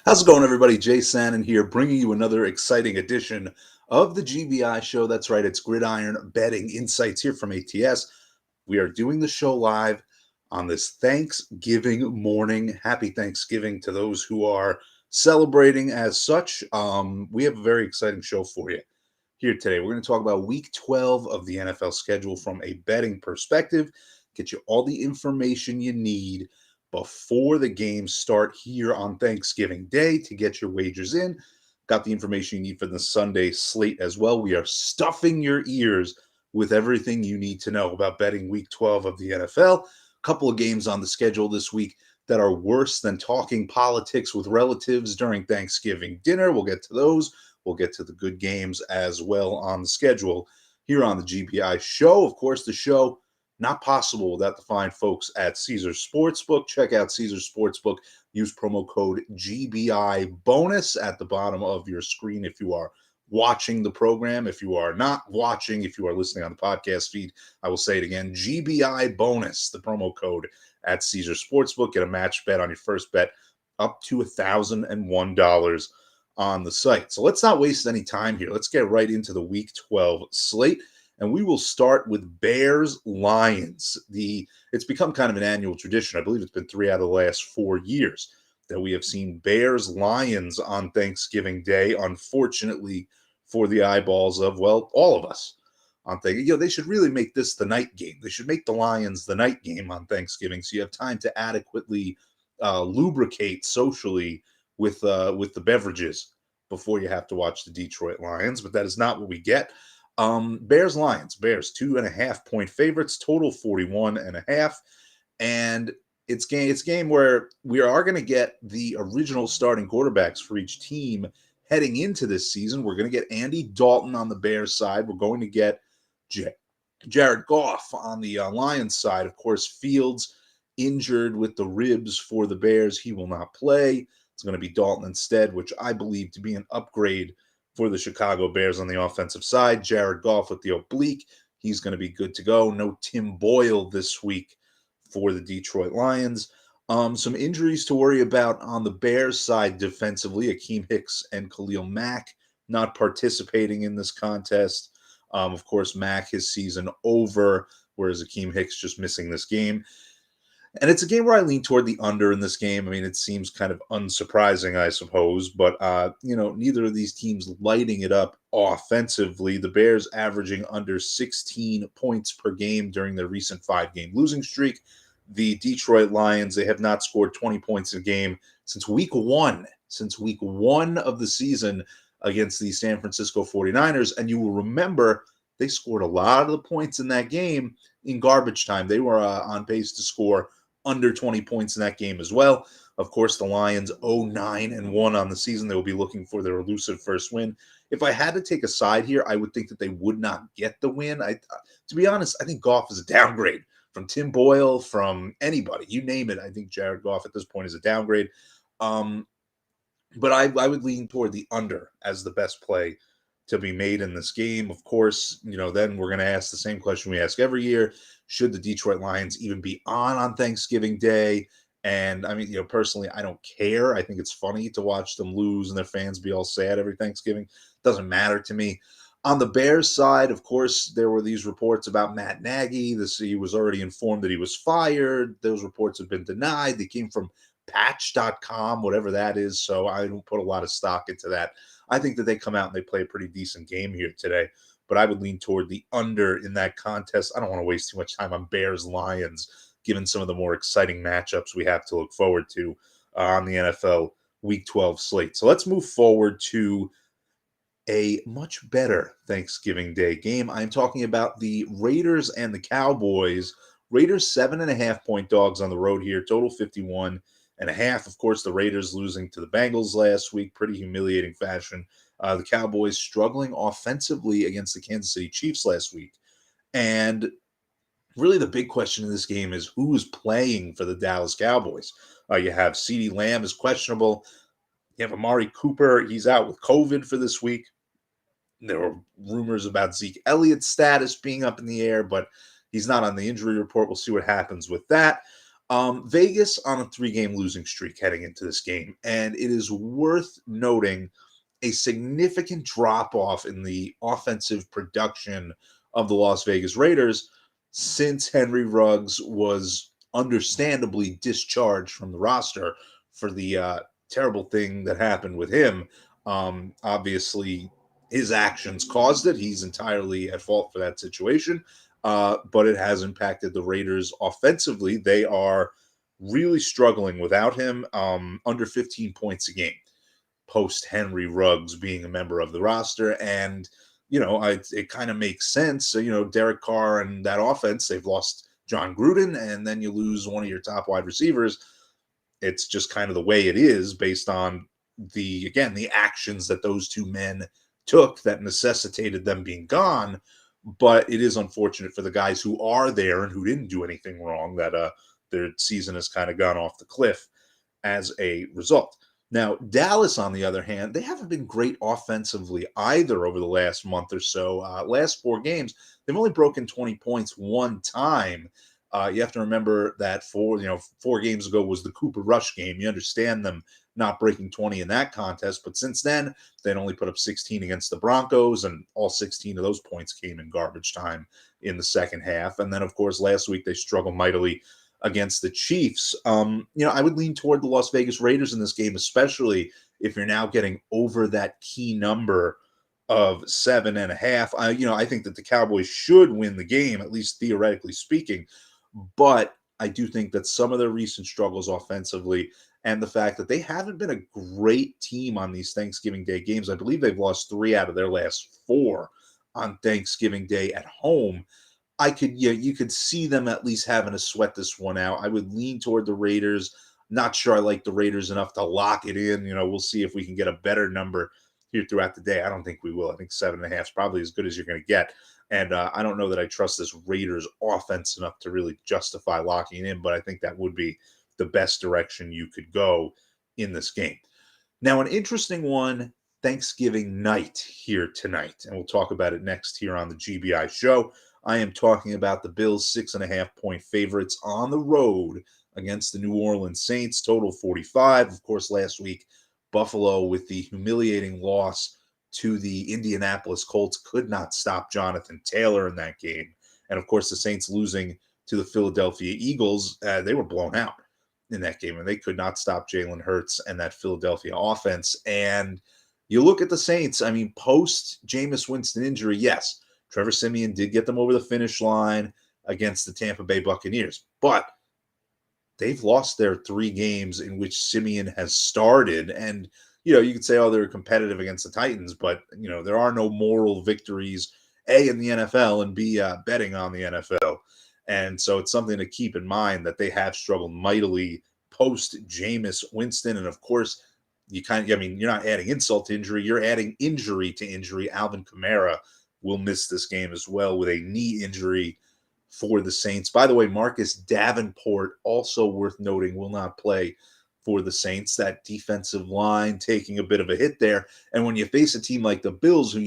How's it going, everybody? Jay Sanin here, bringing you another exciting edition of the GBI show. That's right, it's Gridiron Betting Insights here from ATS. We are doing the show live on this Thanksgiving morning. Happy Thanksgiving to those who are celebrating as such. We have a very exciting show for you here today. We're going to talk about week 12 of the NFL schedule from a betting perspective, get you all the information you need before the games start here on Thanksgiving Day to get your wagers in. Got the information you need for the Sunday slate as well. We are stuffing your ears with everything you need to know about betting week 12 of the NFL. A couple of games on the schedule this week that are worse than talking politics with relatives during Thanksgiving dinner. We'll get to those. We'll get to the good games as well on the schedule here on the GBI show. Of course, the show not possible without the fine folks at Caesars Sportsbook. Check out Caesars Sportsbook. Use promo code GBI bonus at the bottom of your screen if you are watching the program. If you are not watching, if you are listening on the podcast feed, I will say it again, GBI bonus, the promo code at Caesars Sportsbook. Get a match bet on your first bet up to $1,001 on the site. So let's not waste any time here. Let's get right into the Week 12 slate. And we will start with Bears-Lions. It's become kind of an annual tradition. I believe it's been 3 out of the last 4 years that we have seen Bears-Lions on Thanksgiving Day, unfortunately for the eyeballs of, well, all of us on Thanksgiving. They should really make this the night game. They should make the Lions the night game on Thanksgiving so you have time to adequately lubricate socially with the beverages before you have to watch the Detroit Lions. But that is not what we get. Bears-Lions. Bears 2.5-point favorites, total 41.5. And it's game where we are going to get the original starting quarterbacks for each team heading into this season. We're going to get Andy Dalton on the Bears side. We're going to get Jared Goff on the Lions side. Of course, Fields injured with the ribs for the Bears. He will not play. It's going to be Dalton instead, which I believe to be an upgrade for the Chicago Bears on the offensive side. Jared Goff with the oblique. He's going to be good to go. No Tim Boyle this week for the Detroit Lions. Some injuries to worry about on the Bears side defensively. Akeem Hicks and Khalil Mack not participating in this contest. Of course, Mack, his season over, whereas Akeem Hicks just missing this game. And it's a game where I lean toward the under in this game. I mean, it seems kind of unsurprising, I suppose, but, neither of these teams lighting it up offensively. The Bears averaging under 16 points per game during their recent 5-game losing streak. The Detroit Lions, they have not scored 20 points a game since week one of the season against the San Francisco 49ers. And you will remember they scored a lot of the points in that game in garbage time. They were on pace to score under 20 points in that game as well. Of course, the Lions 0-9-1 on the season. They will be looking for their elusive first win. If I had to take a side here, I would think that they would not get the win. To be honest, I think Goff is a downgrade from Tim Boyle, from anybody. You name it, I think Jared Goff at this point is a downgrade. But I would lean toward the under as the best play to be made in this game. Of course, then we're going to ask the same question we ask every year. Should the Detroit Lions even be on Thanksgiving Day? And I mean, personally, I don't care. I think it's funny to watch them lose and their fans be all sad every Thanksgiving. Doesn't matter to me. On the Bears side, of course, there were these reports about Matt Nagy. He was already informed that he was fired. Those reports have been denied. They came from patch.com, whatever that is. So I don't put a lot of stock into that. I think that they come out and they play a pretty decent game here today, but I would lean toward the under in that contest. I don't want to waste too much time on Bears-Lions, given some of the more exciting matchups we have to look forward to on the NFL Week 12 slate. So let's move forward to a much better Thanksgiving Day game. I'm talking about the Raiders and the Cowboys. Raiders 7.5-point dogs on the road here, total 51.5. Of course, the Raiders losing to the Bengals last week, pretty humiliating fashion. The Cowboys struggling offensively against the Kansas City Chiefs last week. And really the big question in this game is who is playing for the Dallas Cowboys. You have CeeDee Lamb is questionable. You have Amari Cooper. He's out with COVID for this week. There were rumors about Zeke Elliott's status being up in the air, but he's not on the injury report. We'll see what happens with that. Vegas on a 3-game losing streak heading into this game, and it is worth noting a significant drop off in the offensive production of the Las Vegas Raiders since Henry Ruggs was understandably discharged from the roster for the terrible thing that happened with him. Obviously, his actions caused it. He's entirely at fault for that situation, but it has impacted the Raiders offensively. They are really struggling without him, under 15 points a game post Henry Ruggs being a member of the roster. And, it kind of makes sense. So, Derek Carr and that offense, they've lost John Gruden, and then you lose one of your top wide receivers. It's just kind of the way it is based on the actions that those two men took that necessitated them being gone. But it is unfortunate for the guys who are there and who didn't do anything wrong that their season has kind of gone off the cliff as a result. Now, Dallas, on the other hand, they haven't been great offensively either over the last month or so. Last 4 games, they've only broken 20 points one time. You have to remember that 4 games ago was the Cooper Rush game. You understand them not breaking 20 in that contest, but since then, they'd only put up 16 against the Broncos, and all 16 of those points came in garbage time in the second half. And then, of course, last week they struggled mightily against the Chiefs. I would lean toward the Las Vegas Raiders in this game, especially if you're now getting over that key number of 7.5. I think that the Cowboys should win the game, at least theoretically speaking. But I do think that some of their recent struggles offensively and the fact that they haven't been a great team on these Thanksgiving Day games, I believe they've lost 3 out of their last 4 on Thanksgiving Day at home. You could see them at least having to sweat this one out. I would lean toward the Raiders. Not sure I like the Raiders enough to lock it in. We'll see if we can get a better number here throughout the day. I don't think we will. I think 7.5 is probably as good as you're going to get. And I don't know that I trust this Raiders offense enough to really justify locking in, but I think that would be the best direction you could go in this game. Now, an interesting one, Thanksgiving night here tonight, and we'll talk about it next here on the GBI show. I am talking about the Bills 6.5-point favorites on the road against the New Orleans Saints, total 45. Of course, last week, Buffalo, with the humiliating loss to the Indianapolis Colts, could not stop Jonathan Taylor in that game. And of course, the Saints losing to the Philadelphia Eagles, they were blown out in that game, and they could not stop Jalen Hurts and that Philadelphia offense. And you look at the Saints, post Jameis Winston injury, yes, Trevor Siemian did get them over the finish line against the Tampa Bay Buccaneers, but they've lost their 3 games in which Siemian has started. And, you could say, oh, they're competitive against the Titans, but, there are no moral victories, A, in the NFL, and B, betting on the NFL. And so it's something to keep in mind that they have struggled mightily post Jameis Winston. And of course, you're not adding insult to injury, you're adding injury to injury. Alvin Kamara will miss this game as well with a knee injury for the Saints. By the way, Marcus Davenport, also worth noting, will not play for the Saints. That defensive line taking a bit of a hit there. And when you face a team like the Bills, who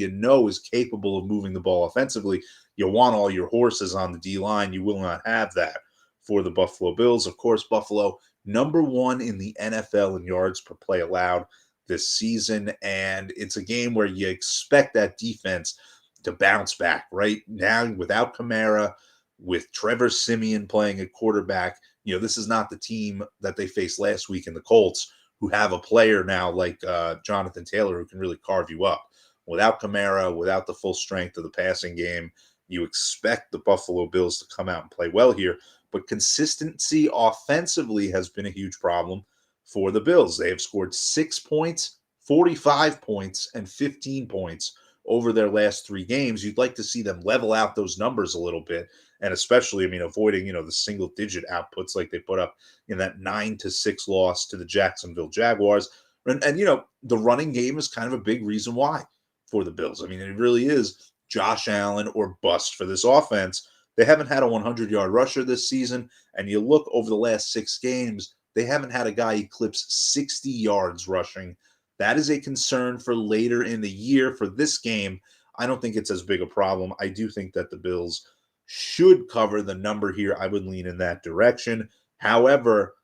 is capable of moving the ball offensively, you want all your horses on the D-line. You will not have that for the Buffalo Bills. Of course, Buffalo, number 1 in the NFL in yards per play allowed this season. And it's a game where you expect that defense to bounce back. Right now, without Kamara, with Trevor Siemian playing at quarterback, this is not the team that they faced last week in the Colts, who have a player now like Jonathan Taylor who can really carve you up. Without Kamara, without the full strength of the passing game, you expect the Buffalo Bills to come out and play well here. But consistency offensively has been a huge problem for the Bills. They have scored 6 points, 45 points, and 15 points over their last 3 games. You'd like to see them level out those numbers a little bit, and especially, avoiding, the single-digit outputs like they put up in that 9-6 loss to the Jacksonville Jaguars. And the running game is kind of a big reason why for the Bills. It really is Josh Allen or bust for this offense. They haven't had a 100-yard rusher this season, and you look over the last 6 games, they haven't had a guy eclipse 60 yards rushing. That is a concern for later in the year. For this game, I don't think it's as big a problem. I do think that the Bills should cover the number here. I would lean in that direction. However,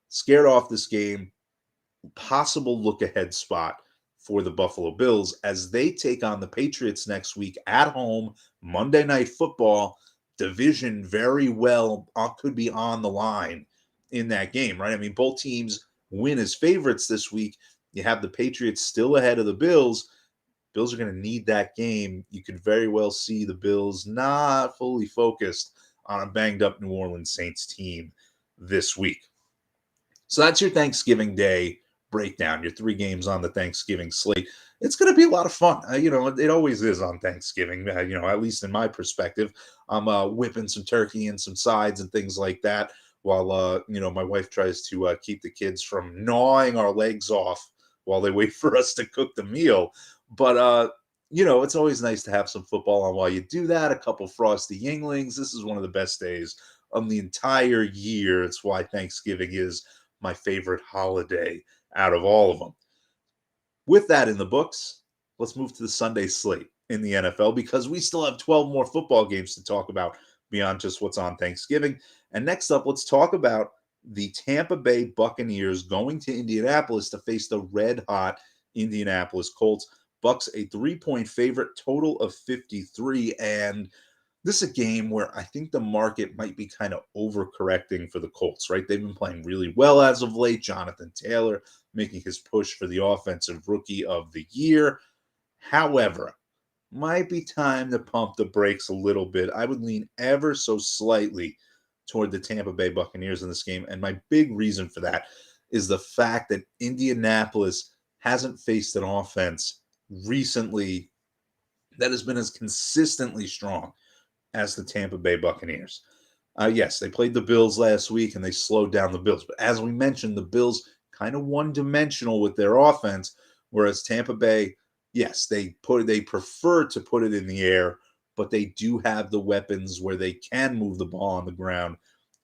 scared off this game, possible look ahead spot for the Buffalo Bills as they take on the Patriots next week at home, Monday Night Football. Division very well could be on the line in that game, right? I mean, both teams win as favorites this week. You have the Patriots still ahead of the Bills. Bills are going to need that game. You could very well see the Bills not fully focused on a banged up New Orleans Saints team this week. So that's your Thanksgiving Day breakdown, your 3 games on the Thanksgiving slate. It's going to be a lot of fun. It always is on Thanksgiving, at least in my perspective. I'm whipping some turkey and some sides and things like that while, my wife tries to keep the kids from gnawing our legs off while they wait for us to cook the meal. But, it's always nice to have some football on while you do that. A couple frosty Yinglings. This is one of the best days of the entire year. It's why Thanksgiving is my favorite holiday out of all of them. With that in the books, let's move to the Sunday slate in the NFL because we still have 12 more football games to talk about beyond just what's on Thanksgiving. And next up, let's talk about the Tampa Bay Buccaneers going to Indianapolis to face the red-hot Indianapolis Colts. Bucks a 3-point favorite, total of 53, and this is a game where I think the market might be kind of overcorrecting for the Colts, right? They've been playing really well as of late. Jonathan Taylor making his push for the Offensive Rookie of the Year. However, might be time to pump the brakes a little bit. I would lean ever so slightly toward the Tampa Bay Buccaneers in this game. And my big reason for that is the fact that Indianapolis hasn't faced an offense recently that has been as consistently strong as the Tampa Bay Buccaneers. Yes, they played the Bills last week and they slowed down the Bills. But as we mentioned, the Bills kind of one-dimensional with their offense, whereas Tampa Bay, yes, they prefer to put it in the air, but they do have the weapons where they can move the ball on the ground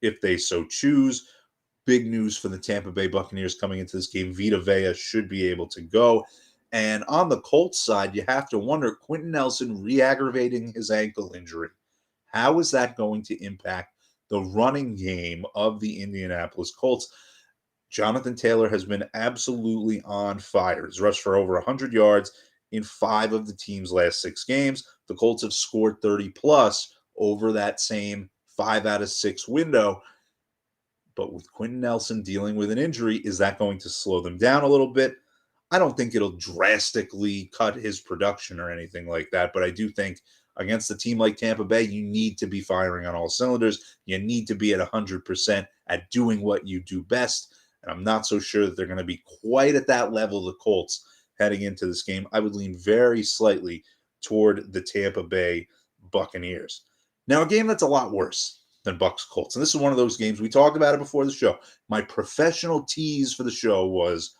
if they so choose. Big news for the Tampa Bay Buccaneers coming into this game. Vita Vea should be able to go. And on the Colts side, you have to wonder, Quentin Nelson re-aggravating his ankle injury. How is that going to impact the running game of the Indianapolis Colts? Jonathan Taylor has been absolutely on fire. He's rushed for over 100 yards in 5 of the team's last 6 games. The Colts have scored 30-plus over that same 5 out of 6 window. But with Quentin Nelson dealing with an injury, is that going to slow them down a little bit? I don't think it'll drastically cut his production or anything like that, but I do think against a team like Tampa Bay, you need to be firing on all cylinders. You need to be at 100% at doing what you do best, and I'm not so sure that they're going to be quite at that level, the Colts, heading into this game. I would lean very slightly toward the Tampa Bay Buccaneers. Now, a game that's a lot worse than Bucs Colts, and this is one of those games, we talked about it before the show. My professional tease for the show was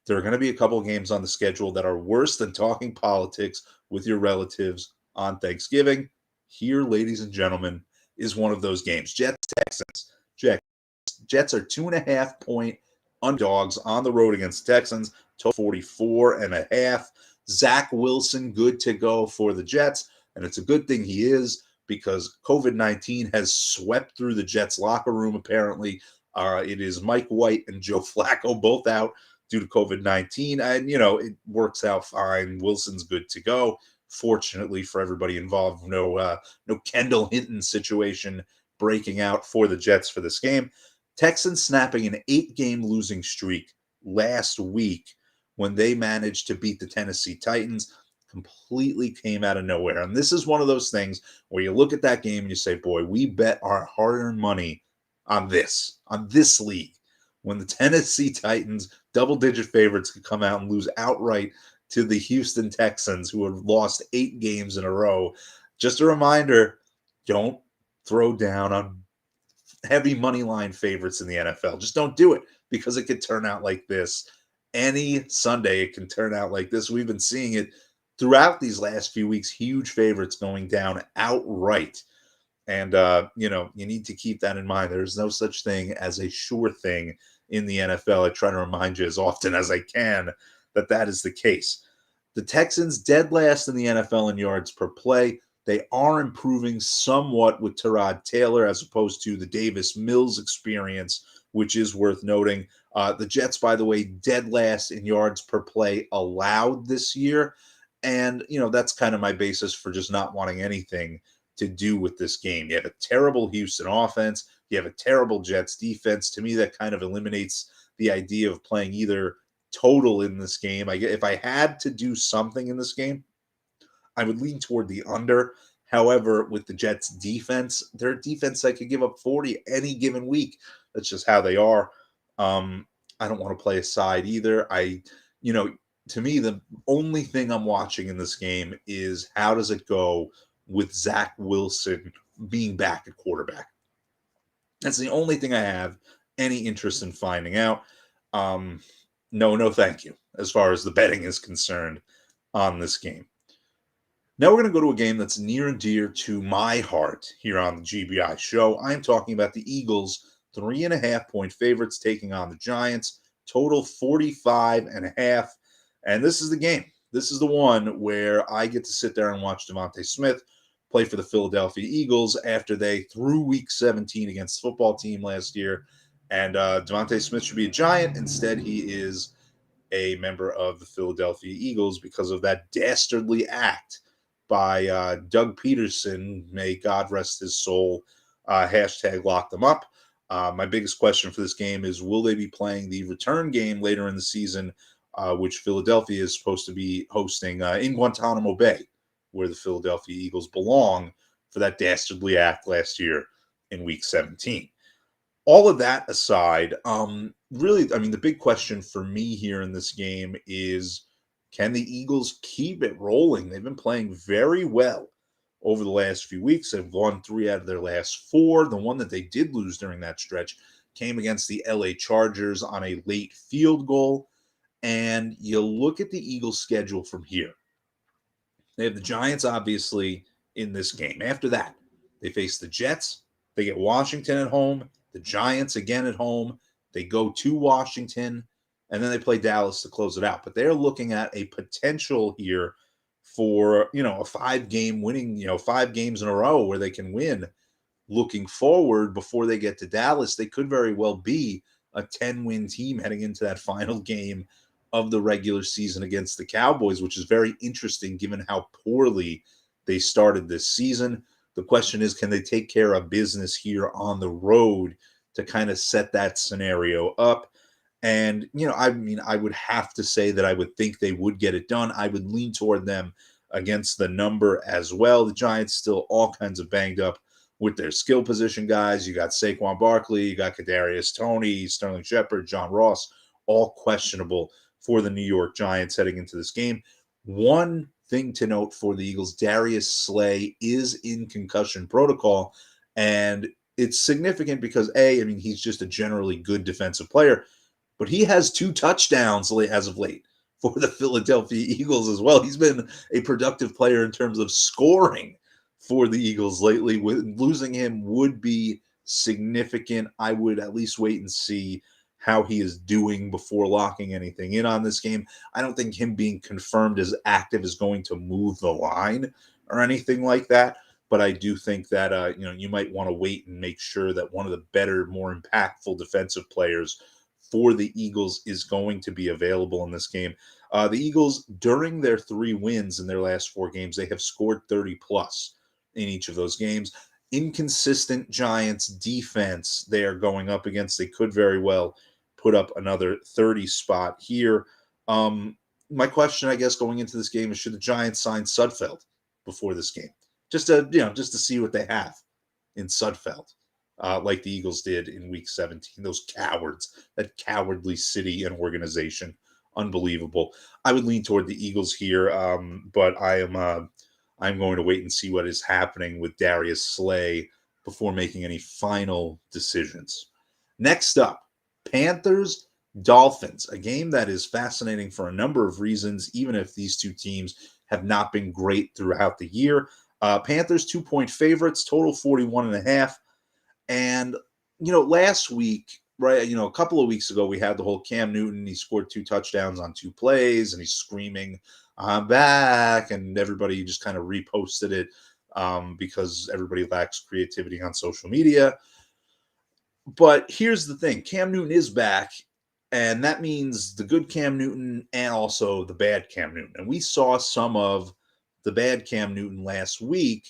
there are going to be a couple of games on the schedule that are worse than talking politics with your relatives on Thanksgiving. Here, ladies and gentlemen, is one of those games. Jets-Texans. Jets are 2.5-point underdogs on the road against Texans. Total 44.5. Zach Wilson good to go for the Jets, and it's a good thing he is because COVID-19 has swept through the Jets locker room, apparently. It is Mike White and Joe Flacco both out due to COVID-19, and, it works out fine. Wilson's good to go. Fortunately for everybody involved, no Kendall Hinton situation breaking out for the Jets for this game. Texans snapping an 8-game losing streak last week when they managed to beat the Tennessee Titans. Completely came out of nowhere. And this is one of those things where you look at that game and you say, boy, we bet our hard-earned money on this league. When the Tennessee Titans, double-digit favorites, could come out and lose outright to the Houston Texans, who have lost 8 games in a row. Just a reminder, don't throw down on heavy money line favorites in the NFL. Just don't do it because it could turn out like this. Any Sunday, it can turn out like this. We've been seeing it throughout these last few weeks, huge favorites going down outright. And, you need to keep that in mind. There's no such thing as a sure thing in the NFL. I try to remind you as often as I can that is the case. The Texans dead last in the NFL in yards per play. They are improving somewhat with Tyrod Taylor as opposed to the Davis Mills experience, which is worth noting. The Jets, by the way, dead last in yards per play allowed this year. And, that's kind of my basis for just not wanting anything to do with this game. You have a terrible Houston offense. You have a terrible Jets defense. To me, that kind of eliminates the idea of playing either total in this game. If I had to do something in this game, I would lean toward the under. However, with the Jets defense, their defense I could give up 40 any given week. That's just how they are. I don't want to play a side either. To me, the only thing I'm watching in this game is how does it go with Zach Wilson being back at quarterback. That's the only thing I have any interest in finding out. No, thank you, as far as the betting is concerned on this game. Now we're going to go to a game that's near and dear to my heart here on the GBI show. I'm talking about the Eagles, 3.5-point favorites taking on the Giants, total 45.5. And this is the game. This is the one where I get to sit there and watch Devontae Smith play for the Philadelphia Eagles after they threw Week 17 against the football team last year. And Devontae Smith should be a Giant. Instead, he is a member of the Philadelphia Eagles because of that dastardly act by Doug Peterson. May God rest his soul. Hashtag lock them up. My biggest question for this game is, will they be playing the return game later in the season, which Philadelphia is supposed to be hosting in Guantanamo Bay, where the Philadelphia Eagles belong for that dastardly act last year in Week 17. All of that aside, really, the big question for me here in this game is, can the Eagles keep it rolling? They've been playing very well over the last few weeks. They've won 3 out of their last 4. The one that they did lose during that stretch came against the LA Chargers on a late field goal. And you look at the Eagles' schedule from here. They have the Giants, obviously, in this game. After that, they face the Jets. They get Washington at home. The Giants again at home. They go to Washington, and then they play Dallas to close it out. But they're looking at a potential here for, a 5-game winning, 5 games in a row where they can win. Looking forward, before they get to Dallas, they could very well be a 10-win team heading into that final game of the regular season against the Cowboys, which is very interesting given how poorly they started this season. The question is, can they take care of business here on the road to kind of set that scenario up? And, I would have to say that I would think they would get it done. I would lean toward them against the number as well. The Giants still all kinds of banged up with their skill position guys. You got Saquon Barkley, you got Kadarius Toney, Sterling Shepard, John Ross, all questionable for the New York Giants heading into this game. One thing to note for the Eagles, Darius Slay is in concussion protocol, and it's significant because, he's just a generally good defensive player, but he has 2 touchdowns as of late for the Philadelphia Eagles as well. He's been a productive player in terms of scoring for the Eagles lately. Losing him would be significant. I would at least wait and see how he is doing before locking anything in on this game. I don't think him being confirmed as active is going to move the line or anything like that. But I do think that, you might want to wait and make sure that one of the better, more impactful defensive players for the Eagles is going to be available in this game. The Eagles, during their 3 wins in their last 4 games, they have scored 30 plus in each of those games. Inconsistent Giants defense they are going up against. They could very well put up another 30 spot here. My question, I guess, going into this game is, should the Giants sign Sudfeld before this game? Just to see what they have in Sudfeld, like the Eagles did in Week 17. Those cowards, that cowardly city and organization, unbelievable. I would lean toward the Eagles here, but I'm going to wait and see what is happening with Darius Slay before making any final decisions. Next up, Panthers, Dolphins, a game that is fascinating for a number of reasons, even if these 2 teams have not been great throughout the year. Panthers 2-point favorites, total 41.5. And, last week, right, a couple of weeks ago, we had the whole Cam Newton. He scored 2 touchdowns on 2 plays, and he's screaming, "I'm back," and everybody just kind of reposted it because everybody lacks creativity on social media. But here's the thing, Cam Newton is back, and that means the good Cam Newton and also the bad Cam Newton. And we saw some of the bad Cam Newton last week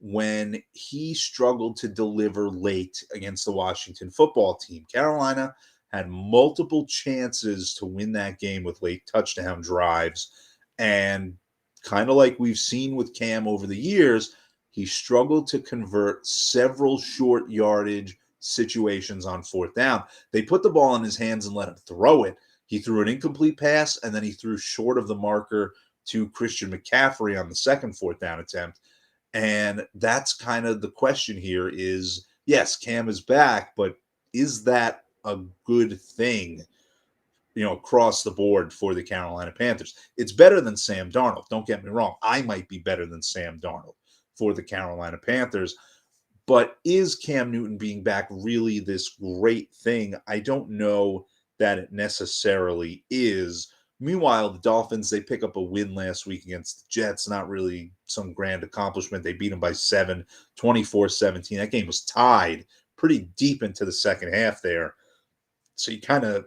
when he struggled to deliver late against the Washington football team. Carolina had multiple chances to win that game with late touchdown drives. And kind of like we've seen with Cam over the years, he struggled to convert several short yardage situations on fourth down. They put the ball in his hands and let him throw it. He threw an incomplete pass, and then he threw short of the marker to Christian McCaffrey on the second fourth down attempt. And that's kind of the question here is, yes, Cam is back, but is that a good thing, across the board for the Carolina Panthers? It's better than Sam Darnold. Don't get me wrong. I might be better than Sam Darnold for the Carolina Panthers. But is Cam Newton being back really this great thing? I don't know that it necessarily is. Meanwhile, the Dolphins, they pick up a win last week against the Jets. Not really some grand accomplishment. They beat them by 7, 24-17. That game was tied pretty deep into the second half there. So you kind of,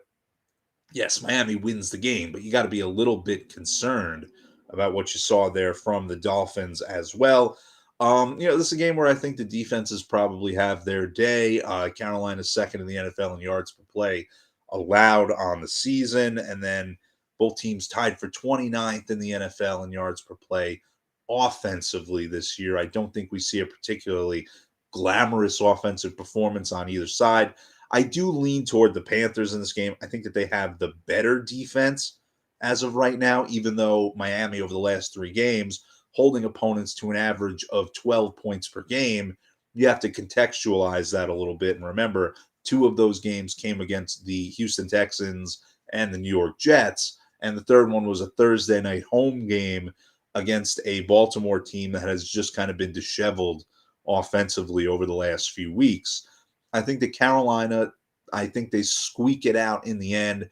yes, Miami wins the game, but you got to be a little bit concerned about what you saw there from the Dolphins as well. This is a game where I think the defenses probably have their day. Carolina's second in the NFL in yards per play allowed on the season, and then both teams tied for 29th in the NFL in yards per play offensively this year. I don't think we see a particularly glamorous offensive performance on either side. I do lean toward the Panthers in this game. I think that they have the better defense as of right now, even though Miami over the last 3 games holding opponents to an average of 12 points per game. You have to contextualize that a little bit. And remember, 2 of those games came against the Houston Texans and the New York Jets. And the third one was a Thursday night home game against a Baltimore team that has just kind of been disheveled offensively over the last few weeks. I think that Carolina, I think they squeak it out in the end.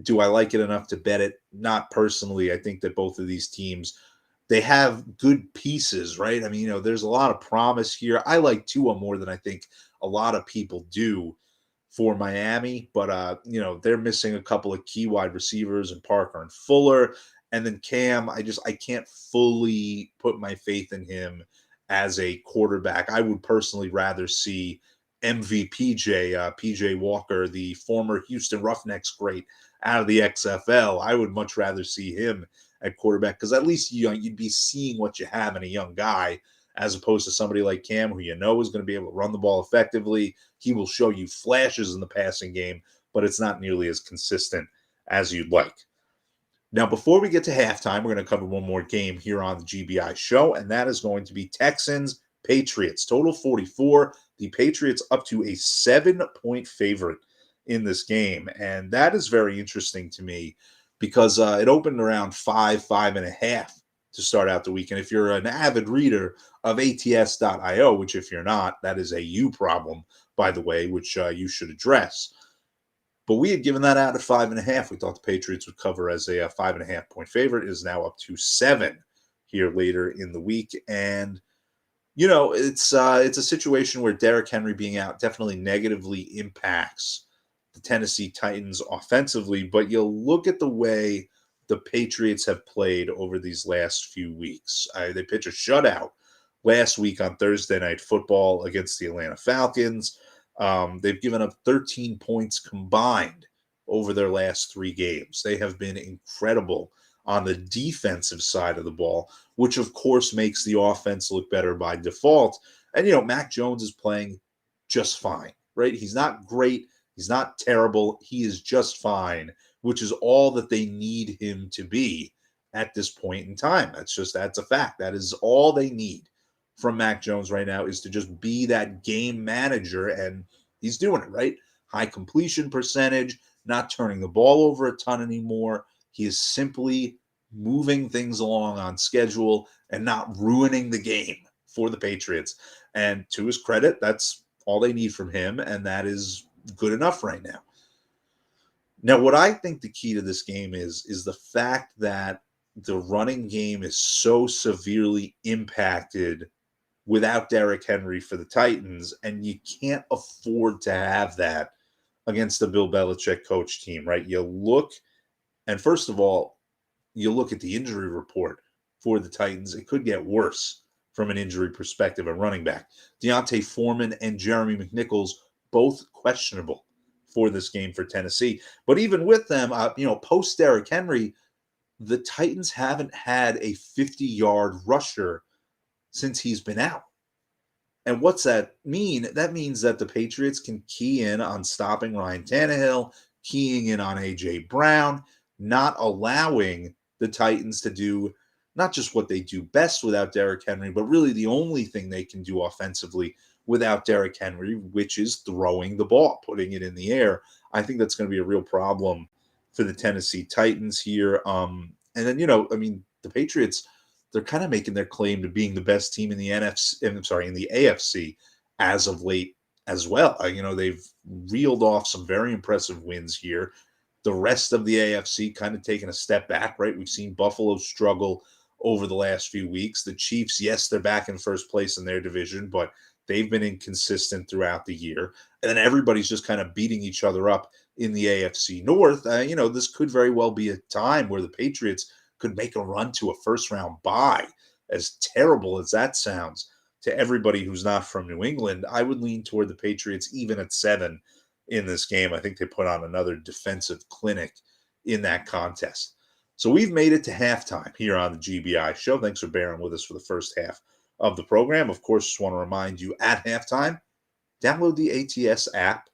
Do I like it enough to bet it? Not personally. I think that both of these teams, they have good pieces, right? I mean, there's a lot of promise here. I like Tua more than I think a lot of people do for Miami, but they're missing a couple of key wide receivers in Parker and Fuller. And then Cam, I can't fully put my faith in him as a quarterback. I would personally rather see MVPJ, PJ Walker, the former Houston Roughnecks great out of the XFL. I would much rather see him at quarterback because at least you'd be seeing what you have in a young guy as opposed to somebody like Cam who is going to be able to run the ball effectively. He will show you flashes in the passing game, but it's not nearly as consistent as you'd like. Now, before we get to halftime, we're going to cover one more game here on the GBI show, and that is going to be Texans Patriots. Total 44. The Patriots up to a 7-point favorite in this game, and that is very interesting to me because it opened around 5.5 to start out the week. And if you're an avid reader of ATS.io, which if you're not, that is a you problem, by the way, which you should address. But we had given that out at 5.5. We thought the Patriots would cover as a 5.5-point favorite. It is now up to 7 here later in the week. And, it's a situation where Derrick Henry being out definitely negatively impacts the Tennessee Titans offensively. But you'll look at the way the Patriots have played over these last few weeks. They pitched a shutout last week on Thursday Night Football against the Atlanta Falcons. They've given up 13 points combined over their last 3 games. They have been incredible on the defensive side of the ball, which of course makes the offense look better by default. And, Mac Jones is playing just fine, right? He's not great. He's not terrible. He is just fine, which is all that they need him to be at this point in time. That's a fact. That is all they need from Mac Jones right now is to just be that game manager, and he's doing it, right? High completion percentage, not turning the ball over a ton anymore. He is simply moving things along on schedule and not ruining the game for the Patriots. And to his credit, that's all they need from him, and that is good enough right now. Now, what I think the key to this game is the fact that the running game is so severely impacted without Derrick Henry for the Titans, and you can't afford to have that against the Bill Belichick coach team, right? You look, and first of all, you look at the injury report for the Titans, it could get worse from an injury perspective at running back. Deontay Foreman and Jeremy McNichols, both questionable for this game for Tennessee. But even with them, post Derrick Henry, the Titans haven't had a 50-yard rusher since he's been out. And what's that mean? That means that the Patriots can key in on stopping Ryan Tannehill, keying in on A.J. Brown, not allowing the Titans to do not just what they do best without Derrick Henry, but really the only thing they can do offensively without Derrick Henry, which is throwing the ball, putting it in the air. I think that's going to be a real problem for the Tennessee Titans here. And then, the Patriots, they're kind of making their claim to being the best team in the in the AFC as of late as well. They've reeled off some very impressive wins here. The rest of the AFC kind of taking a step back, right? We've seen Buffalo struggle over the last few weeks. The Chiefs, yes, they're back in first place in their division, but they've been inconsistent throughout the year. And then everybody's just kind of beating each other up in the AFC North. This could very well be a time where the Patriots could make a run to a first-round bye. As terrible as that sounds to everybody who's not from New England, I would lean toward the Patriots even at 7 in this game. I think they put on another defensive clinic in that contest. So we've made it to halftime here on the GBI show. Thanks for bearing with us for the first half of the program. Of course, just want to remind you at halftime, download the ATS app,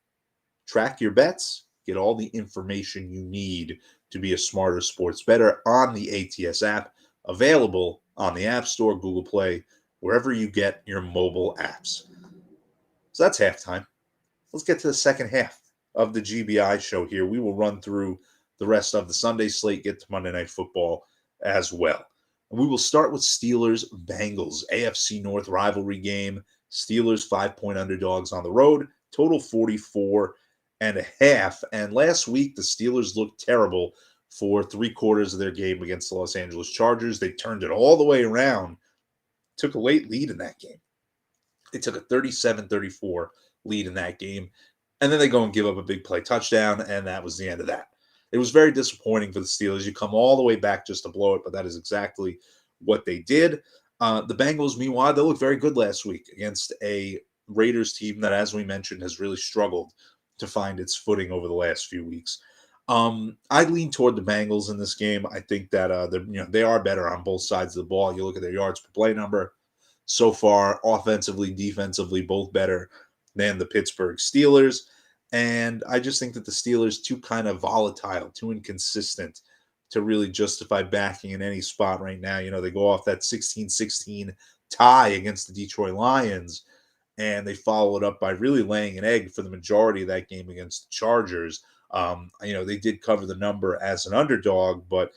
track your bets, get all the information you need to be a smarter sports bettor on the ATS app, available on the App Store, Google Play, wherever you get your mobile apps. So that's halftime. Let's get to the second half of the GBI show here. We will run through the rest of the Sunday slate, get to Monday Night Football as well. And we will start with Steelers-Bengals, AFC North rivalry game. Steelers 5-point underdogs on the road, total 44.5. And last week, the Steelers looked terrible for 3/4 of their game against the Los Angeles Chargers. They turned it all the way around, took a late lead in that game. They took a 37-34 lead in that game, and then they go and give up a big play touchdown, and that was the end of that. It was very disappointing for the Steelers. You come all the way back just to blow it, but that is exactly what they did. The Bengals, meanwhile, they looked very good last week against a Raiders team that, as we mentioned, has really struggled to find its footing over the last few weeks. I lean toward the Bengals in this game. I think that they are better on both sides of the ball. You look at their yards per play number so far, offensively, defensively, both better than the Pittsburgh Steelers. And I just think that the Steelers too kind of volatile, too inconsistent to really justify backing in any spot right now. They go off that 16-16 tie against the Detroit Lions, and they follow it up by really laying an egg for the majority of that game against the Chargers. They did cover the number as an underdog, but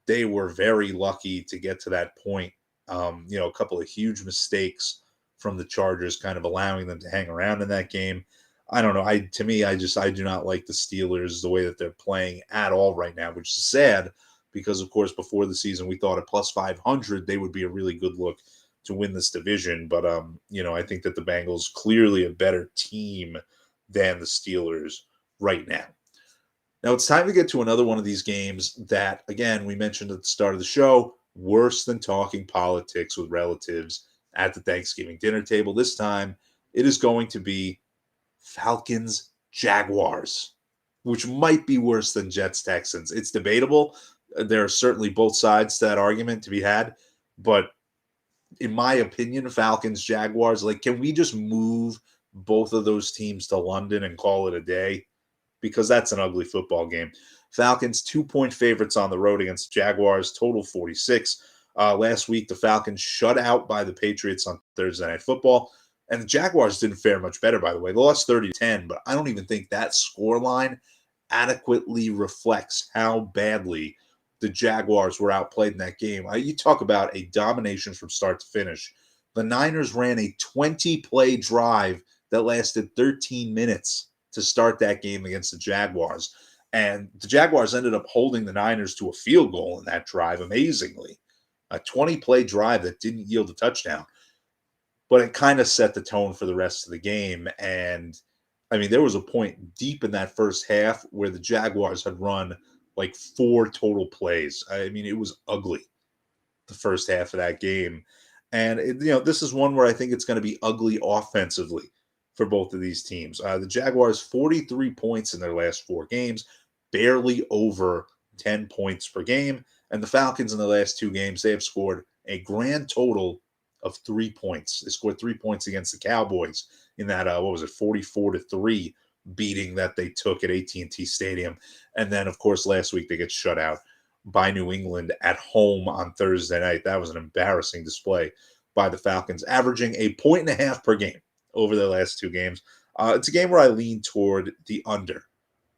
they were very lucky to get to that point. A couple of huge mistakes from the Chargers kind of allowing them to hang around in that game. I don't know. I do not like the Steelers the way that they're playing at all right now, which is sad because, of course, before the season, we thought at plus 500, they would be a really good look to win this division. But, I think that the Bengals clearly a better team than the Steelers right now. Now it's time to get to another one of these games that, again, we mentioned at the start of the show, worse than talking politics with relatives at the Thanksgiving dinner table. This time, it is going to be Falcons, Jaguars, which might be worse than Jets, Texans. It's debatable. There are certainly both sides to that argument to be had. But in my opinion, Falcons, Jaguars, can we just move both of those teams to London and call it a day? Because that's an ugly football game. Falcons, 2-point favorites on the road against Jaguars, total 46. Last week, the Falcons shut out by the Patriots on Thursday Night Football. And the Jaguars didn't fare much better, by the way. They lost 30-10, but I don't even think that scoreline adequately reflects how badly the Jaguars were outplayed in that game. You talk about a domination from start to finish. The Niners ran a 20-play drive that lasted 13 minutes to start that game against the Jaguars. And the Jaguars ended up holding the Niners to a field goal in that drive, amazingly. A 20-play drive that didn't yield a touchdown. but it kind of set the tone for the rest of the game. And I mean, there was a point deep in that first half where the Jaguars had run like four total plays. I mean, it was ugly the first half of that game. And this is one where I think it's going to be ugly offensively for both of these teams. The Jaguars 43 points in their last four games, barely over 10 points per game, and the Falcons in the last two games they have scored a grand total of 3 points. They scored 3 points against the Cowboys in that 44-3 beating that they took at AT&T Stadium, and then of course last week they get shut out by New England at home on Thursday night. That was an embarrassing display by the Falcons, averaging a point and a half per game over their last two games. It's a game where I lean toward the under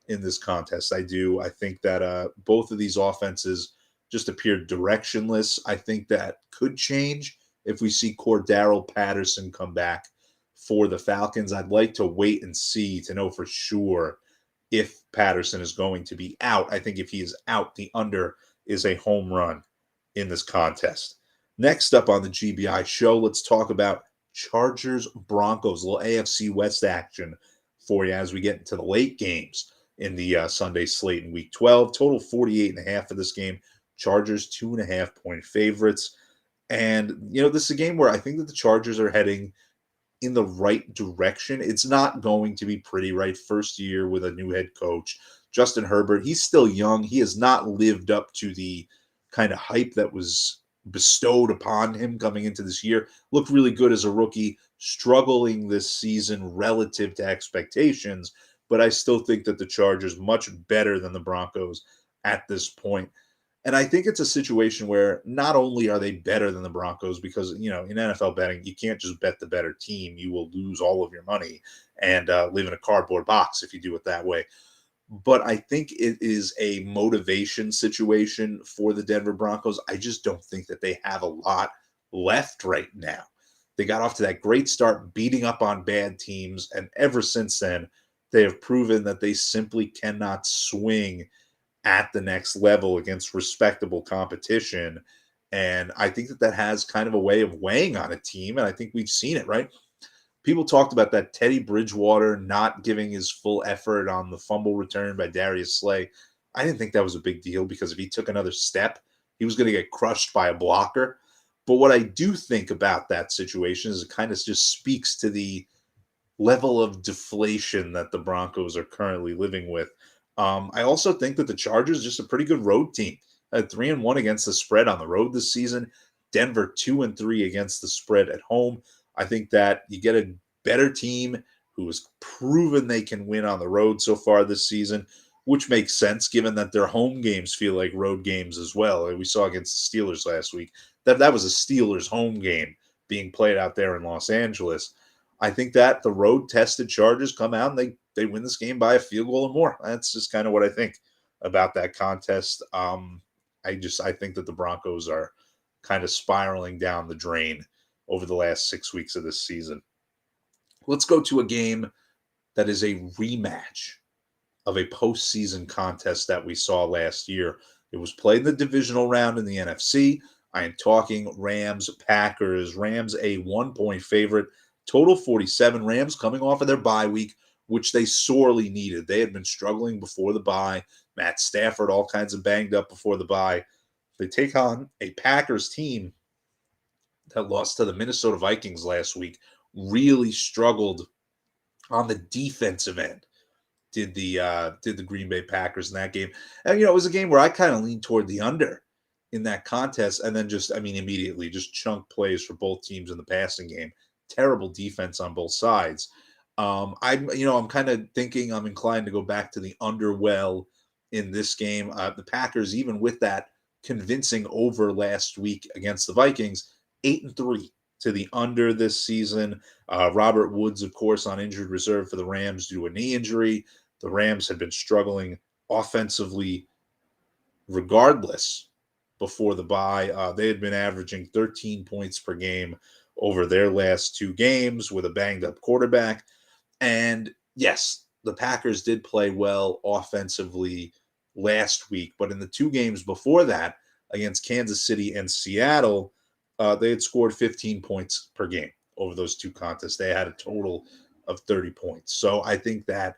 in this contest. I do. I think that both of these offenses just appeared directionless. I think that could change if we see Cordarrelle Patterson come back for the Falcons. I'd like to wait and see to know for sure if Patterson is going to be out. I think if he is out, the under is a home run in this contest. Next up on the GBI show, let's talk about Chargers Broncos, a little AFC West action for you as we get into the late games in the Sunday slate in week 12. Total 48.5 for this game. Chargers 2.5-point favorites. And, this is a game where I think that the Chargers are heading in the right direction. It's not going to be pretty, right? First year with a new head coach. Justin Herbert, he's still young. He has not lived up to the kind of hype that was bestowed upon him coming into this year. Looked really good as a rookie, struggling this season relative to expectations, but I still think that the Chargers much better than the Broncos at this point. And I think it's a situation where not only are they better than the Broncos, because, in NFL betting, you can't just bet the better team. You will lose all of your money and live in a cardboard box if you do it that way. But I think it is a motivation situation for the Denver Broncos. I just don't think that they have a lot left right now. They got off to that great start, beating up on bad teams. And ever since then, they have proven that they simply cannot swing at the next level against respectable competition. And I think that has kind of a way of weighing on a team. And I think we've seen it, right? People talked about that Teddy Bridgewater not giving his full effort on the fumble return by Darius Slay. I didn't think that was a big deal because if he took another step, he was going to get crushed by a blocker. But what I do think about that situation is it kind of just speaks to the level of deflation that the Broncos are currently living with. I also think that the Chargers are just a pretty good road team. 3-1 against the spread on the road this season. Denver 2-3 against the spread at home. I think that you get a better team who has proven they can win on the road so far this season, which makes sense given that their home games feel like road games as well. We saw against the Steelers last week that was a Steelers home game being played out there in Los Angeles. I think that the road-tested Chargers come out and they win this game by a field goal or more. That's just kind of what I think about that contest. I think that the Broncos are kind of spiraling down the drain over the last 6 weeks of this season. Let's go to a game that is a rematch of a postseason contest that we saw last year. It was played in the divisional round in the NFC. I am talking Rams-Packers. Rams a 1-point favorite. Total 47. Rams coming off of their bye week, which they sorely needed. They had been struggling before the bye. Matt Stafford all kinds of banged up before the bye. They take on a Packers team that lost to the Minnesota Vikings last week, really struggled on the defensive end. Did the Green Bay Packers in that game. And, it was a game where I kind of leaned toward the under in that contest. And then immediately just chunk plays for both teams in the passing game. Terrible defense on both sides. I'm kind of thinking I'm inclined to go back to the underwell in this game. The Packers, even with that convincing over last week against the Vikings, 8-3 to the under this season. Robert Woods, of course, on injured reserve for the Rams due to a knee injury. The Rams had been struggling offensively regardless before the bye. They had been averaging 13 points per game over their last two games with a banged-up quarterback. And yes, the Packers did play well offensively last week, but in the two games before that, against Kansas City and Seattle, they had scored 15 points per game over those two contests. They had a total of 30 points. So I think that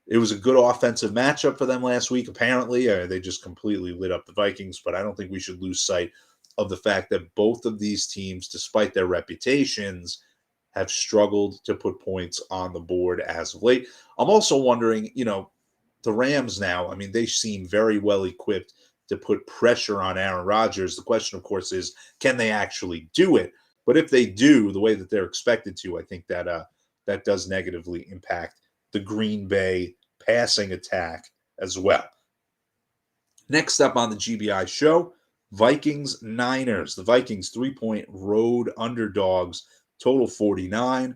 it was a good offensive matchup for them last week. Apparently, they just completely lit up the Vikings, but I don't think we should lose sight of the fact that both of these teams, despite their reputations, have struggled to put points on the board as of late. I'm also wondering, the Rams now, I mean, they seem very well equipped to put pressure on Aaron Rodgers. The question, of course, is can they actually do it? But if they do the way that they're expected to, I think that that does negatively impact the Green Bay passing attack as well. Next up on the GBI show, Vikings Niners. The Vikings 3-point road underdogs, total 49.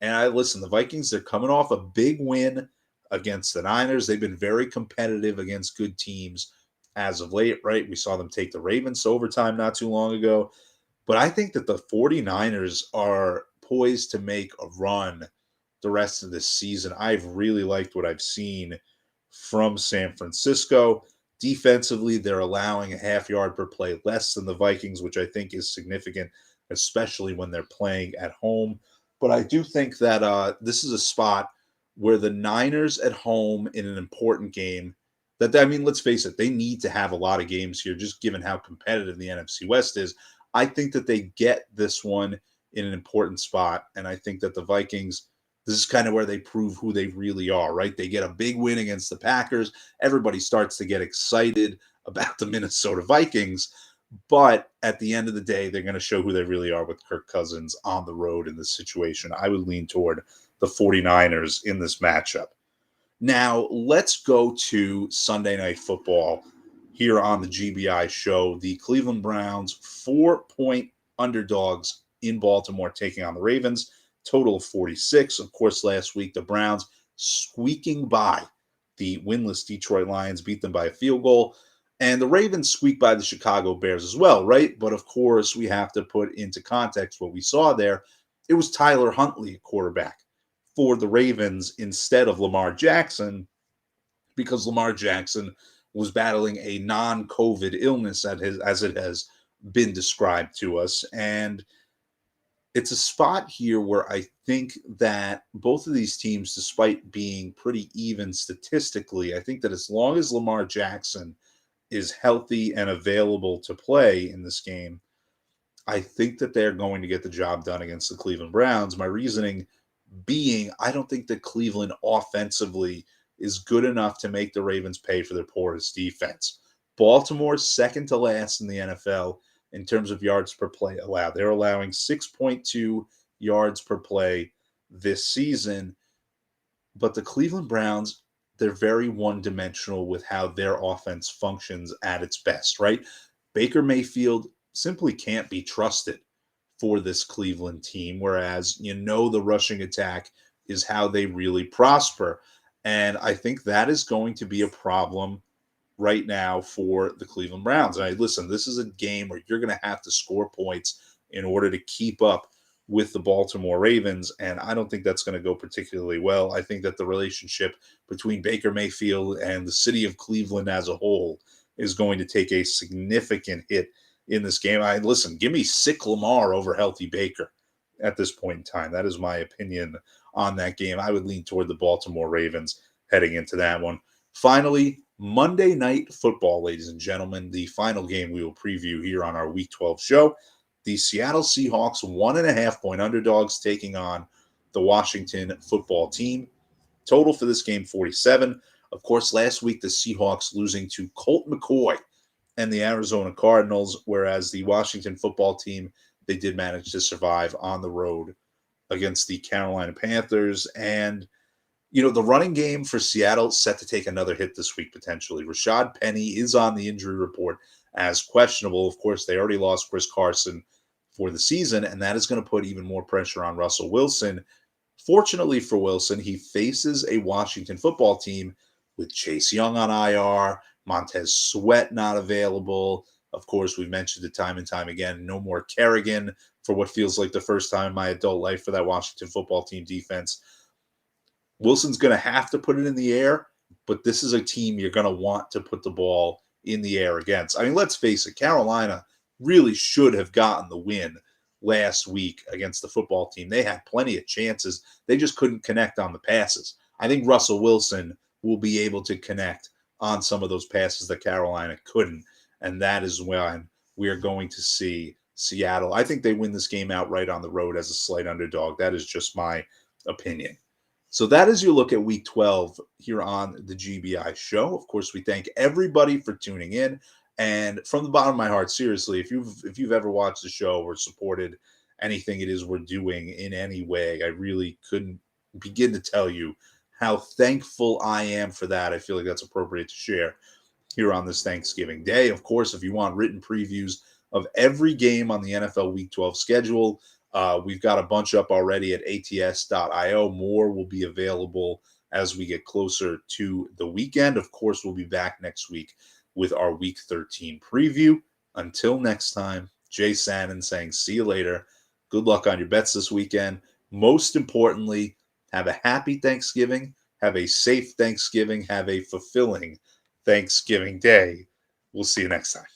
And the Vikings, they're coming off a big win against the Niners. They've been very competitive against good teams as of late, right? We saw them take the Ravens to overtime not too long ago. But I think that the 49ers are poised to make a run the rest of this season. I've really liked what I've seen from San Francisco. Defensively, they're allowing a half yard per play less than the Vikings, which I think is significant, especially when they're playing at home. But I do think that this is a spot where the Niners at home in an important game, let's face it, they need to have a lot of games here, just given how competitive the NFC West is. I think that they get this one in an important spot. And I think that the Vikings, this is kind of where they prove who they really are, right? They get a big win against the Packers. Everybody starts to get excited about the Minnesota Vikings. But at the end of the day, they're going to show who they really are with Kirk Cousins on the road in this situation. I would lean toward the 49ers in this matchup. Now, let's go to Sunday Night Football here on the GBI show. The Cleveland Browns, 4-point underdogs in Baltimore, taking on the Ravens. Total of 46. Of course, last week, the Browns squeaking by the winless Detroit Lions, beat them by a field goal. And the Ravens squeaked by the Chicago Bears as well, right? But of course, we have to put into context what we saw there. It was Tyler Huntley, quarterback for the Ravens instead of Lamar Jackson, because Lamar Jackson was battling a non-COVID illness as it has been described to us. And it's a spot here where I think that both of these teams, despite being pretty even statistically, I think that as long as Lamar Jackson is healthy and available to play in this game, I think that they're going to get the job done against the Cleveland Browns. My reasoning being, I don't think that Cleveland offensively is good enough to make the Ravens pay for their porous defense. Baltimore's second to last in the NFL in terms of yards per play allowed. They're allowing 6.2 yards per play this season. But the Cleveland Browns, they're very one-dimensional with how their offense functions at its best, right? Baker Mayfield simply can't be trusted for this Cleveland team, whereas the rushing attack is how they really prosper. And I think that is going to be a problem right now for the Cleveland Browns. And listen, this is a game where you're going to have to score points in order to keep up with the Baltimore Ravens, and I don't think that's going to go particularly well. I think that the relationship between Baker Mayfield and the city of Cleveland as a whole is going to take a significant hit in this game. Give me sick Lamar over healthy Baker at this point in time. That is my opinion on that game. I would lean toward the Baltimore Ravens heading into that one. Finally, Monday Night Football, ladies and gentlemen, the final game we will preview here on our Week 12 show. The Seattle Seahawks, 1.5-point underdogs, taking on the Washington Football Team. Total for this game, 47. Of course, last week, the Seahawks losing to Colt McCoy and the Arizona Cardinals, whereas the Washington Football Team, they did manage to survive on the road against the Carolina Panthers. And the running game for Seattle set to take another hit this week, potentially. Rashad Penny is on the injury report as questionable. Of course, they already lost Chris Carson for the season, and that is going to put even more pressure on Russell Wilson. Fortunately for Wilson, he faces a Washington Football Team with Chase Young on IR, Montez Sweat not available. Of course, we've mentioned it time and time again, no more Kerrigan for what feels like the first time in my adult life for that Washington Football Team defense. Wilson's going to have to put it in the air, but this is a team you're going to want to put the ball in the air against. Let's face it, Carolina really should have gotten the win last week against the football team. They had plenty of chances. They just couldn't connect on the passes. I think Russell Wilson will be able to connect on some of those passes that Carolina couldn't. And that is when we are going to see Seattle. I think they win this game outright on the road as a slight underdog. That is just my opinion. So that is your look at week 12 here on the GBI show. Of course, we thank everybody for tuning in. And from the bottom of my heart, seriously, if you've ever watched the show or supported anything it is we're doing in any way, I really couldn't begin to tell you how thankful I am for that. I feel like that's appropriate to share here on this Thanksgiving Day. Of course, if you want written previews of every game on the NFL Week 12 schedule, we've got a bunch up already at ats.io. More will be available as we get closer to the weekend. Of course, we'll be back next week with our Week 13 preview. Until next time, Jay Sanin saying see you later. Good luck on your bets this weekend. Most importantly, have a happy Thanksgiving. Have a safe Thanksgiving. Have a fulfilling Thanksgiving Day. We'll see you next time.